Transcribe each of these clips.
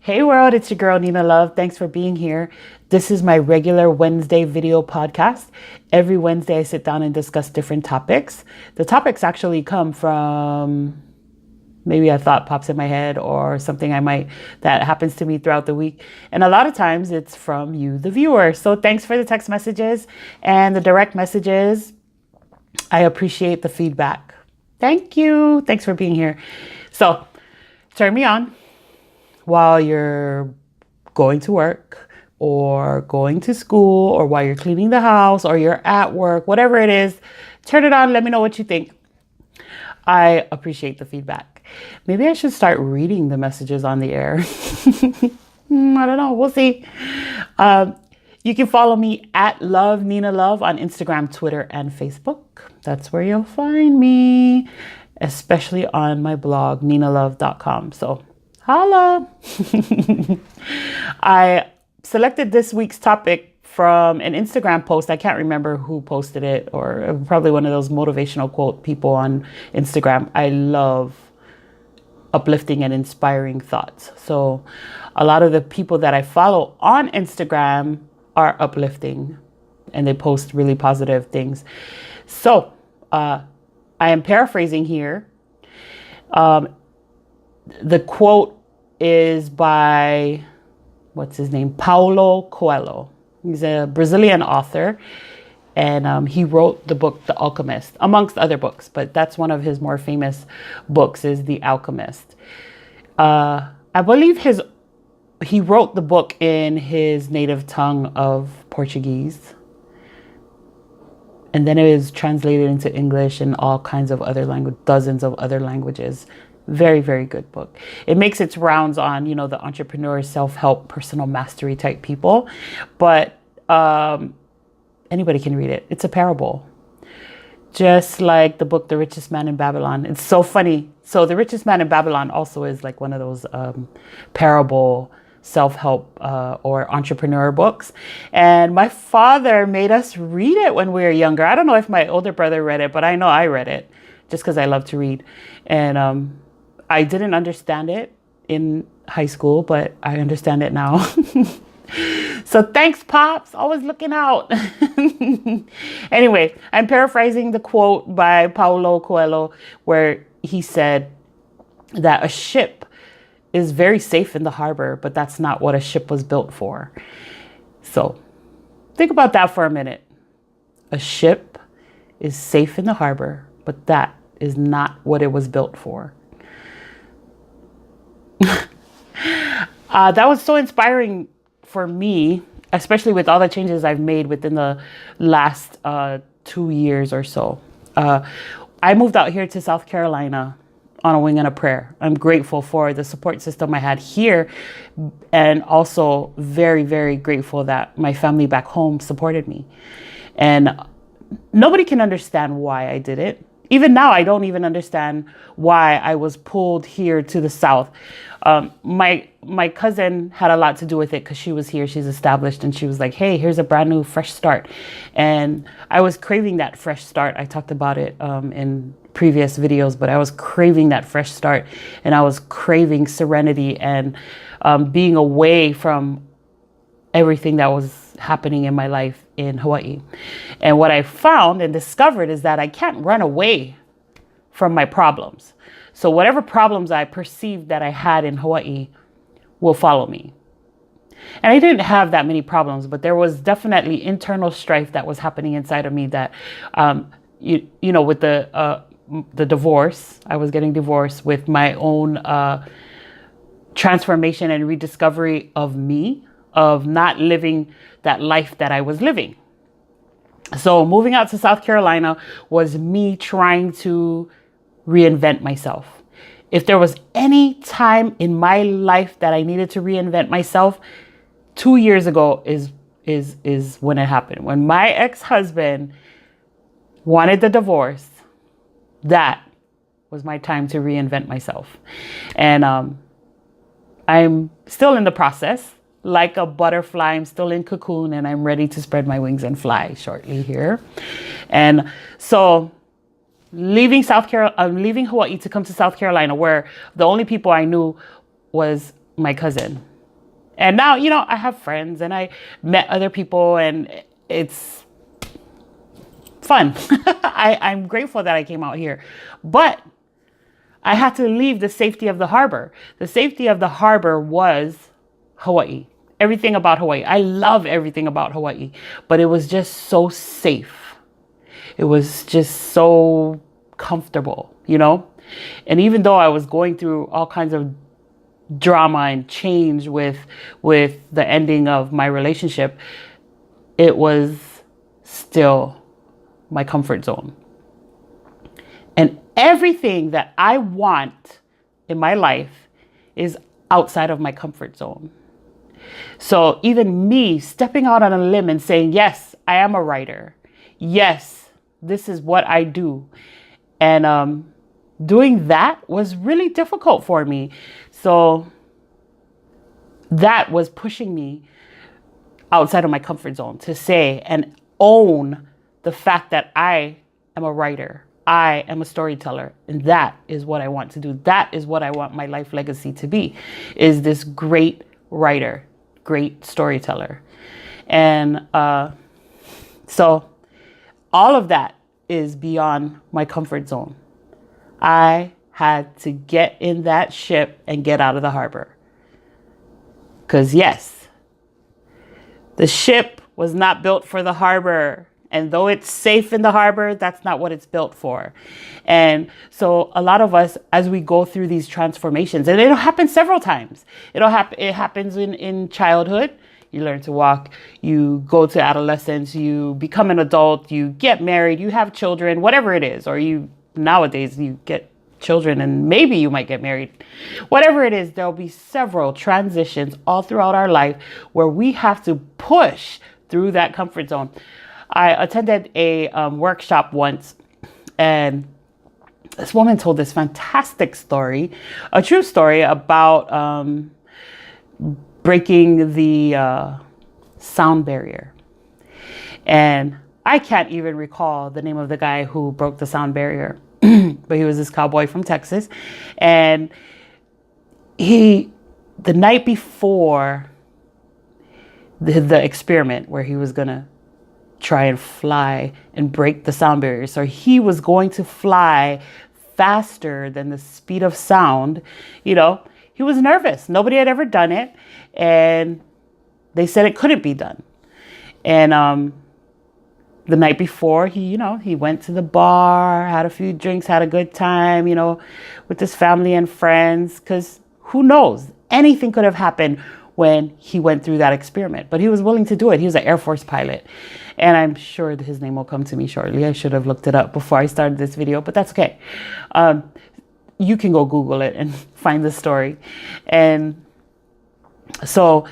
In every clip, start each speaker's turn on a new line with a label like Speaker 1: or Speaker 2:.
Speaker 1: Hey world, it's your girl Nina Love. Thanks for being here. This is my regular Wednesday video podcast. Every Wednesday I sit down and discuss different topics. The topics actually come from maybe a thought pops in my head or something that happens to me throughout the week. And a lot of times it's from you, the viewer. So thanks for the text messages and the direct messages. I appreciate the feedback. Thank you. Thanks for being here. So turn me on while you're going to work or going to school or while you're cleaning the house or you're at work, whatever it is, turn it on. Let me know what you think. I appreciate the feedback. Maybe I should start reading the messages on the air. I don't know. We'll see. You can follow me at Love Nina Love on Instagram, Twitter, and Facebook. That's where you'll find me, especially on my blog, ninalove.com. So holla. I selected this week's topic from an Instagram post. I can't remember who posted it, or probably one of those motivational quote people on Instagram. I love uplifting and inspiring thoughts. So a lot of the people that I follow on Instagram are uplifting and they post really positive things. So I am paraphrasing here. The quote is by, what's his name? Paulo Coelho. He's a Brazilian author, and he wrote the book, The Alchemist, amongst other books, but that's one of his more famous books is The Alchemist. I believe he wrote the book in his native tongue of Portuguese, and then it is translated into English and all kinds of other dozens of other languages. Very, very good book. It makes its rounds on, the entrepreneur, self-help, personal mastery type people. But anybody can read it. It's a parable. Just like the book, The Richest Man in Babylon. It's so funny. So The Richest Man in Babylon also is like one of those parable self-help or entrepreneur books. And my father made us read it when we were younger. I don't know if my older brother read it, but I know I read it just because I love to read. And I didn't understand it in high school, but I understand it now. So thanks, Pops. Always looking out. Anyway, I'm paraphrasing the quote by Paulo Coelho, where he said that a ship is very safe in the harbor, but that's not what a ship was built for. So think about that for a minute. A ship is safe in the harbor, but that is not what it was built for. That was so inspiring for me, especially with all the changes I've made within the last 2 years or so. I moved out here to South Carolina on a wing and a prayer. I'm grateful for the support system I had here, and also very, very grateful that my family back home supported me. And nobody can understand why I did it. Even now, I don't even understand why I was pulled here to the South. My cousin had a lot to do with it because she was here, she's established, and she was like, hey, here's a brand new fresh start. And I was craving that fresh start. I talked about it in previous videos, but I was craving that fresh start, and I was craving serenity and being away from everything that was happening in my life in Hawaii. And what I found and discovered is that I can't run away from my problems. So whatever problems I perceived that I had in Hawaii will follow me. And I didn't have that many problems, but there was definitely internal strife that was happening inside of me that, with the divorce, I was getting divorced, with my own transformation and rediscovery of me, of not living that life that I was living. So moving out to South Carolina was me trying to reinvent myself. If there was any time in my life that I needed to reinvent myself, 2 years ago is when it happened. When my ex-husband wanted the divorce, that was my time to reinvent myself. And I'm still in the process. Like a butterfly, I'm still in cocoon, and I'm ready to spread my wings and fly shortly here. And so leaving Hawaii to come to South Carolina, where the only people I knew was my cousin. And now, I have friends and I met other people and it's fun. I'm grateful that I came out here, but I had to leave the safety of the harbor. The safety of the harbor was Hawaii. Everything about Hawaii. I love everything about Hawaii, but it was just so safe. It was just so comfortable, And even though I was going through all kinds of drama and change with the ending of my relationship, it was still my comfort zone. And everything that I want in my life is outside of my comfort zone. So even me stepping out on a limb and saying, yes, I am a writer. Yes, this is what I do. And doing that was really difficult for me. So that was pushing me outside of my comfort zone to say and own the fact that I am a writer. I am a storyteller, and that is what I want to do. That is what I want my life legacy to be, is this great writer, great storyteller. And so all of that is beyond my comfort zone. I had to get in that ship and get out of the harbor. Because yes, the ship was not built for the harbor. And though it's safe in the harbor, that's not what it's built for. And so a lot of us, as we go through these transformations, and it'll happen several times. It happens in childhood. You learn to walk, you go to adolescence, you become an adult, you get married, you have children, whatever it is. Or nowadays you get children and maybe you might get married. Whatever it is, there'll be several transitions all throughout our life where we have to push through that comfort zone. I attended a workshop once, and this woman told this fantastic story, a true story about breaking the sound barrier. And I can't even recall the name of the guy who broke the sound barrier, but he was this cowboy from Texas. And the night before the experiment where he was going to try and fly and break the sound barrier. So he was going to fly faster than the speed of sound. He was nervous. Nobody had ever done it. And they said it couldn't be done. And the night before, he went to the bar, had a few drinks, had a good time, with his family and friends. Because who knows? Anything could have happened when he went through that experiment. But he was willing to do it. He was an Air Force pilot. And I'm sure that his name will come to me shortly. I should have looked it up before I started this video, but that's okay. You can go Google it and find the story. And so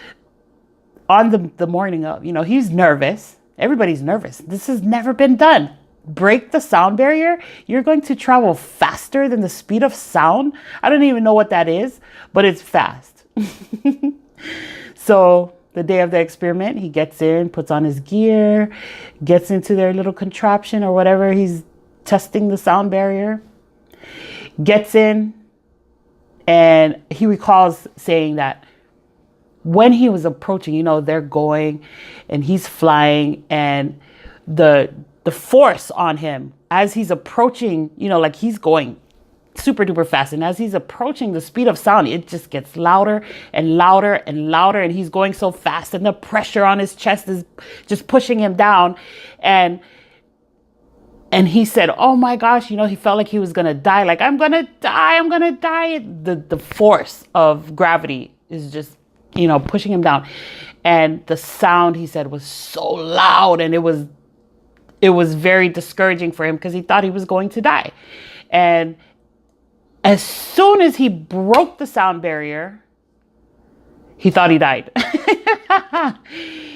Speaker 1: on the morning of, he's nervous. Everybody's nervous. This has never been done. Break the sound barrier. You're going to travel faster than the speed of sound. I don't even know what that is, but it's fast. So the day of the experiment, he gets in, puts on his gear, gets into their little contraption or whatever. He's testing the sound barrier, gets in, and he recalls saying that when he was approaching, they're going and he's flying, and the force on him as he's approaching, like he's going super duper fast. And as he's approaching the speed of sound, it just gets louder and louder and louder. And he's going so fast, and the pressure on his chest is just pushing him down. And he said, oh my gosh, he felt like he was going to die. Like, I'm going to die. The force of gravity is just, pushing him down. And the sound, he said, was so loud. And it was very discouraging for him because he thought he was going to die. And as soon as he broke the sound barrier, he thought he died.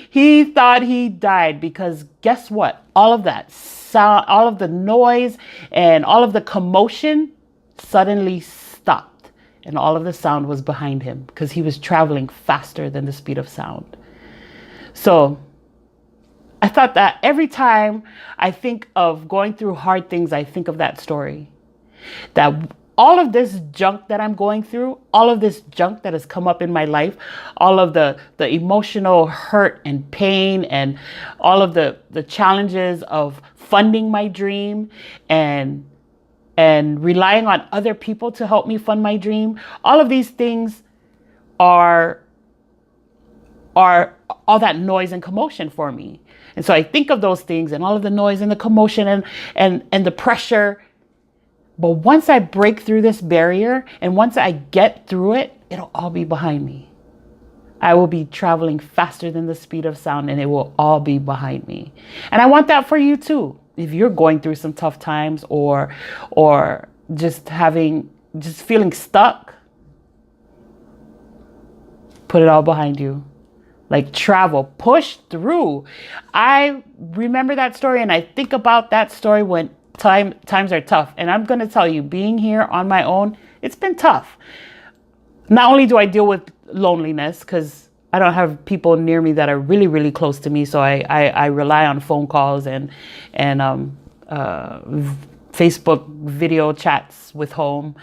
Speaker 1: He thought he died because guess what? All of that sound, all of the noise and all of the commotion suddenly stopped. And all of the sound was behind him because he was traveling faster than the speed of sound. So I thought that every time I think of going through hard things, I think of that story. That all of this junk that I'm going through, all of this junk that has come up in my life, all of the emotional hurt and pain, and all of the challenges of funding my dream and relying on other people to help me fund my dream, all of these things are all that noise and commotion for me. And so I think of those things and all of the noise and the commotion and the pressure. But once I break through this barrier and once I get through it, it'll all be behind me. I will be traveling faster than the speed of sound, and it will all be behind me. And I want that for you too. If you're going through some tough times or just feeling stuck, put it all behind you. Like, travel, push through. I remember that story and I think about that story when times are tough. And I'm going to tell you, being here on my own, it's been tough. Not only do I deal with loneliness because I don't have people near me that are really, really close to me. So I rely on phone calls and Facebook video chats with home.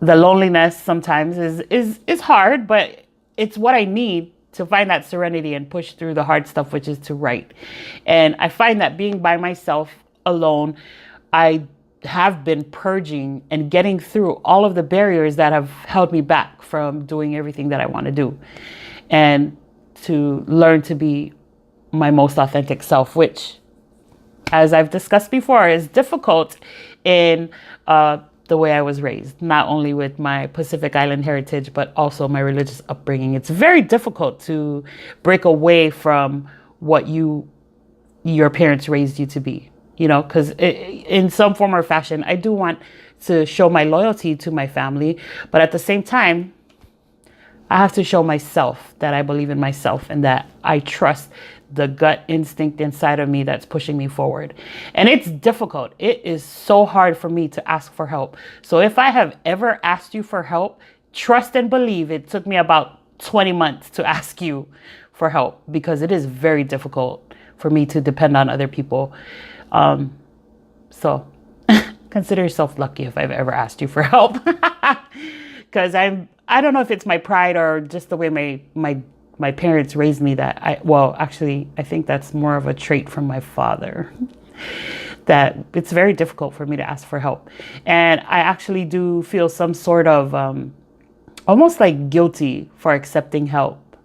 Speaker 1: The loneliness sometimes is hard, but it's what I need to find that serenity and push through the hard stuff, which is to write. And I find that being by myself alone, I have been purging and getting through all of the barriers that have held me back from doing everything that I want to do, and to learn to be my most authentic self, which, as I've discussed before, is difficult in the way I was raised, not only with my Pacific Island heritage, but also my religious upbringing. It's very difficult to break away from what your parents raised you to be, because in some form or fashion, I do want to show my loyalty to my family, but at the same time, I have to show myself that I believe in myself and that I trust the gut instinct inside of me that's pushing me forward. And it's difficult. It is so hard for me to ask for help. So if I have ever asked you for help, trust and believe it took me about 20 months to ask you for help, because it is very difficult for me to depend on other people. So consider yourself lucky if I've ever asked you for help, because I don't know if it's my pride or just the way my parents raised me that I think that's more of a trait from my father, that it's very difficult for me to ask for help. And I actually do feel some sort of almost like guilty for accepting help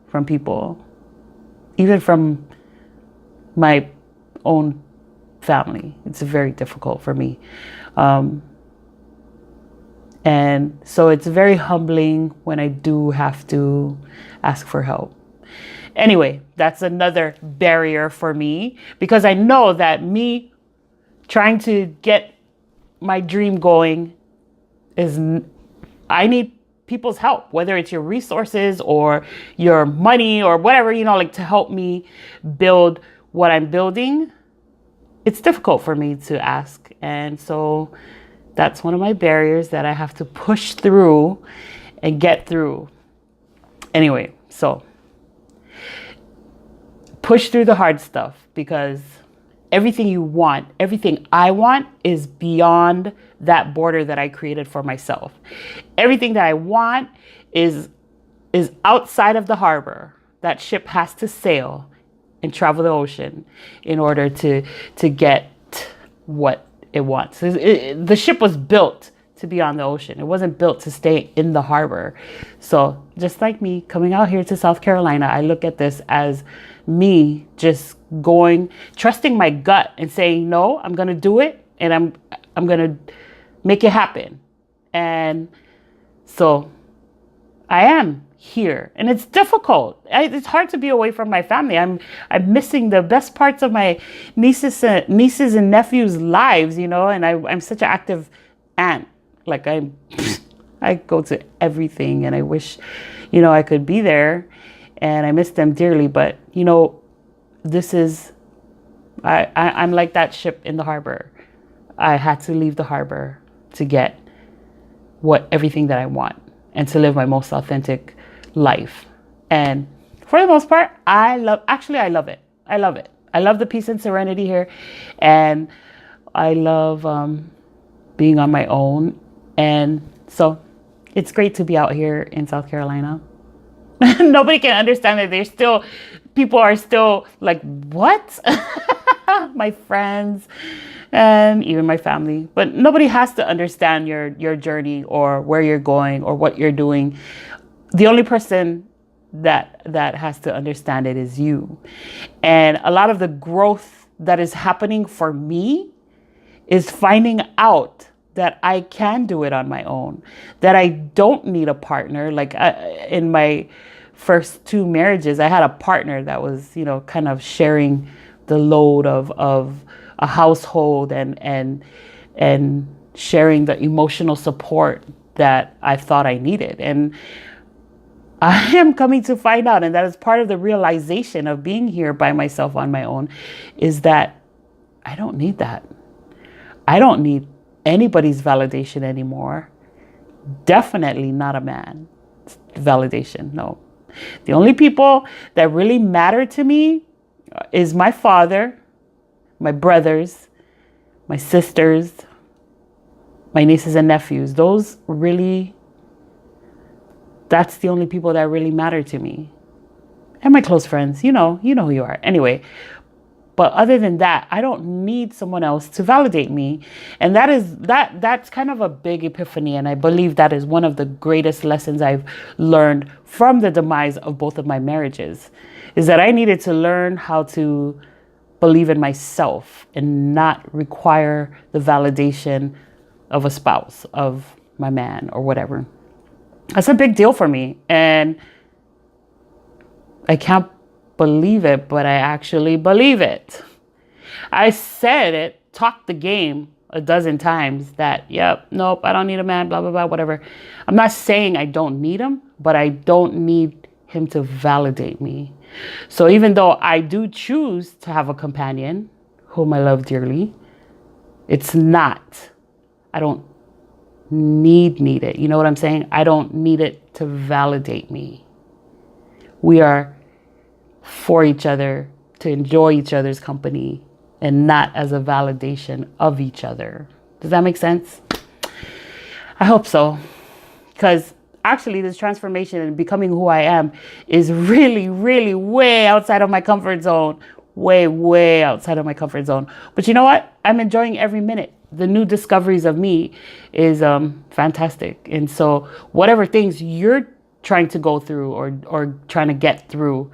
Speaker 1: from people, even from my own family. It's very difficult for me. And so it's very humbling when I do have to ask for help. Anyway, that's another barrier for me, because I know that me trying to get my dream going I need people's help, whether it's your resources or your money or whatever, to help me build what I'm building. It's difficult for me to ask. And so that's one of my barriers that I have to push through and get through. Anyway, so push through the hard stuff, because everything I want is beyond that border that I created for myself. Everything that I want is outside of the harbor. That ship has to sail and travel the ocean in order to get what it wants. The ship was built to be on the ocean. It wasn't built to stay in the harbor. So just like me coming out here to South Carolina, I look at this as me just trusting my gut and saying, no, I'm going to do it, and I'm going to make it happen. And so I am here, and it's difficult. It's hard to be away from my family. I'm missing the best parts of my nieces and nephews' lives, and I'm such an active aunt. Like I go to everything, and I wish, I could be there, and I miss them dearly. But this is, I'm like that ship in the harbor. I had to leave the harbor to get everything that I want and to live my most authentic life. And for the most part, I love it. I love it. I love the peace and serenity here. And I love being on my own. And so it's great to be out here in South Carolina. Nobody can understand that people are still like, what? My friends and even my family. But nobody has to understand your journey or where you're going or what you're doing. The only person that has to understand it is you. And a lot of the growth that is happening for me is finding out that I can do it on my own, that I don't need a partner. Like in my first 2 marriages, I had a partner that was, kind of sharing the load of a household and sharing the emotional support that I thought I needed. And I am coming to find out, and that is part of the realization of being here by myself on my own, is that I don't need that. I don't need anybody's validation anymore. Definitely not a man's validation. No. The only people that really matter to me is my father, my brothers, my sisters, my nieces and nephews. That's the only people that really matter to me. And my close friends, you know who you are. Anyway, but other than that, I don't need someone else to validate me. And that's kind of a big epiphany. And I believe that is one of the greatest lessons I've learned from the demise of both of my marriages, is that I needed to learn how to believe in myself and not require the validation of a spouse, of my man or whatever. That's a big deal for me. And I can't believe it, but I actually believe it. I said it, talked the game a dozen times that, yep, nope, I don't need a man, blah, blah, blah, whatever. I'm not saying I don't need him, but I don't need him to validate me. So even though I do choose to have a companion whom I love dearly, I don't need it. You know what I'm saying? I don't need it to validate me. We are for each other, to enjoy each other's company, and not as a validation of each other. Does that make sense? I hope so. Because actually this transformation and becoming who I am is really, really way outside of my comfort zone. Way, way outside of my comfort zone. But you know what? I'm enjoying every minute. The new discoveries of me is fantastic. And so whatever things you're trying to go through or trying to get through,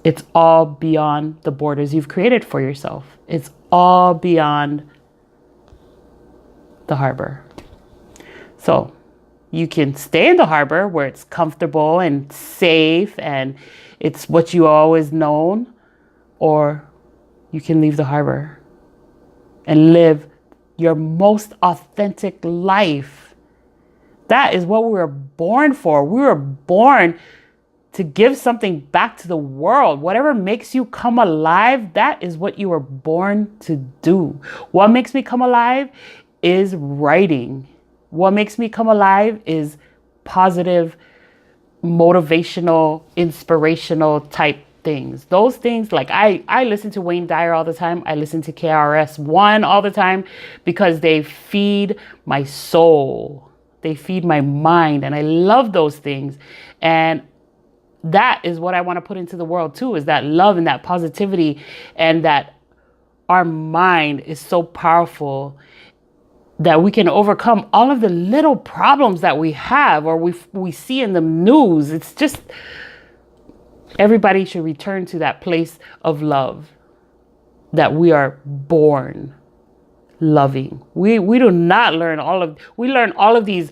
Speaker 1: it's all beyond the borders you've created for yourself. It's all beyond the harbor. So you can stay in the harbor where it's comfortable and safe and it's what you always known, or you can leave the harbor and live your most authentic life. That is what we were born for. We were born to give something back to the world. Whatever makes you come alive, that is what you were born to do. What makes me come alive is writing. What makes me come alive is positive, motivational, inspirational type things. Those things, like I listen to Wayne Dyer all the time. I listen to KRS-One all the time because they feed my soul. They feed my mind. And I love those things. And that is what I want to put into the world too, is that love and that positivity, and that our mind is so powerful that we can overcome all of the little problems that we have or we see in the news. It's just, everybody should return to that place of love that we are born loving. We do not learn we learn all of these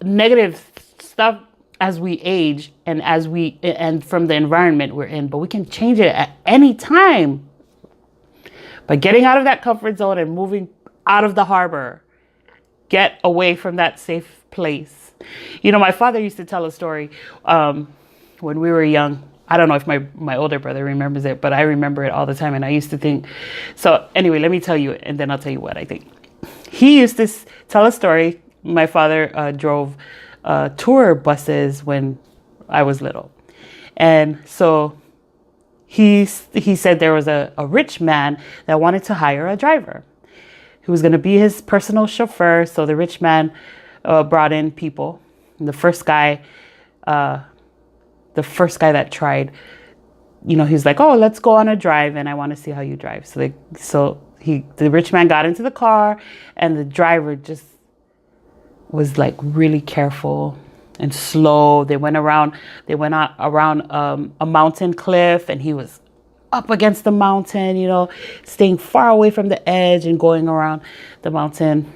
Speaker 1: negative stuff as we age and from the environment we're in, but we can change it at any time by getting out of that comfort zone and moving out of the harbor. Get away from that safe place. My father used to tell a story when we were young. I don't know if my older brother remembers it, but I remember it all the time. And I used to think, so anyway, let me tell you, and then I'll tell you what I think. He used to tell a story. My father drove tour buses when I was little. And so he said there was a rich man that wanted to hire a driver who was going to be his personal chauffeur. So the rich man brought in people. And the first guy that tried, he's like, oh, let's go on a drive and I want to see how you drive. The rich man got into the car and the driver just was like really careful and slow. They went around a mountain cliff, and he was up against the mountain, staying far away from the edge and going around the mountain.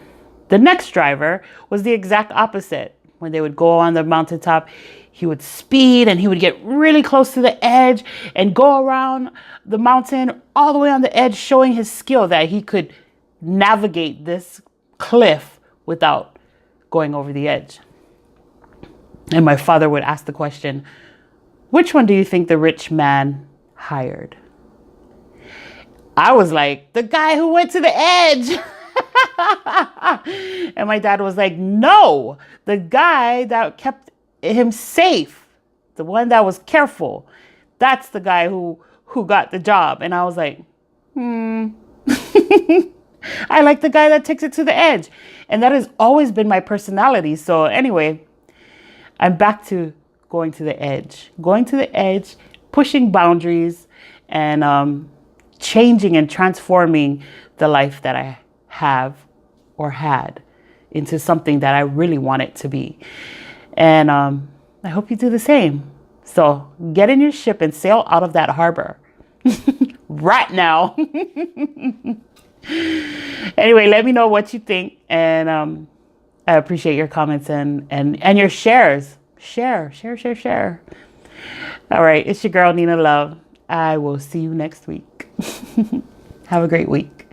Speaker 1: The next driver was the exact opposite. When they would go on the mountaintop, he would speed and he would get really close to the edge and go around the mountain all the way on the edge, showing his skill that he could navigate this cliff without going over the edge. And my father would ask the question, which one do you think the rich man hired? I was like, the guy who went to the edge. And my dad was like, no, the guy that kept him safe, the one that was careful, that's the guy who got the job. And I was like, I like the guy that takes it to the edge. And that has always been my personality. So anyway, I'm back to going to the edge, pushing boundaries, and changing and transforming the life that I have or had into something that I really want it to be. And I hope you do the same. So get in your ship and sail out of that harbor right now. Anyway, let me know what you think. And I appreciate your comments and your shares. Share. All right. It's your girl, Nina Love. I will see you next week. Have a great week.